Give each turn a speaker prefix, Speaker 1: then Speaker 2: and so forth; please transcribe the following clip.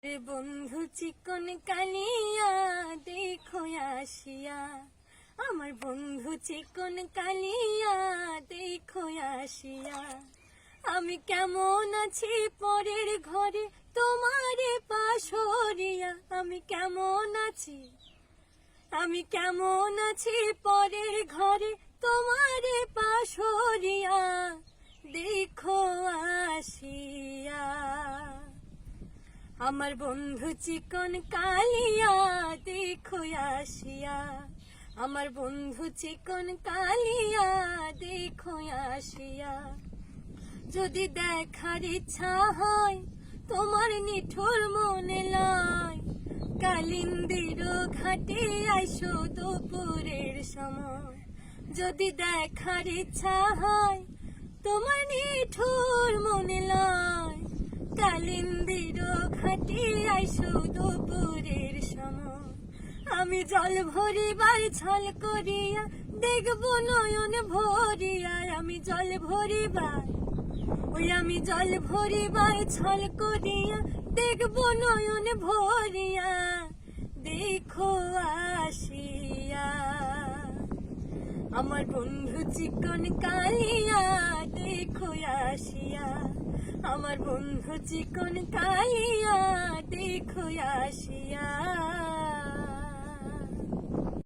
Speaker 1: রে বন্ধু চিকন কালিয়া দেখো আসিয়া, আমার বন্ধু চিকন কালিয়া দেখো আসিয়া। আমি কেমন আছি পরের ঘরে তোমারে পাশরিয়া, আমি কেমন আছি পরের ঘরে তোমারে পাশরিয়া, দেখো আসিয়া। আমার বন্ধু চিকন কালিয়া দেখো আসিয়া, আমার বন্ধু চিকন কালিয়া দেখো আসিয়া। যদি দেখার ইচ্ছা হয় তোমার নিঠুর মনে লয়, কালিন্দির ঘাটে আইসো দুপুরের সময়। যদি দেখার ইচ্ছা হয় তোমার নিঠুর মনে লয়, কালিন্দির ঘাটে আইসো দুপুরের সময়। আমি জল ভরিবার ছল করিয়া দেখব নয়ন ভরিয়া, আমি জল ভরিবার ছল করিয়া দেখব নয়ন ভরিয়া, দেখো আসিয়া। আমার বন্ধু চিকন কালিয়া দেখো আসিয়া, আমার বন্ধু চিকন কালিয়া দেখো আসিয়া।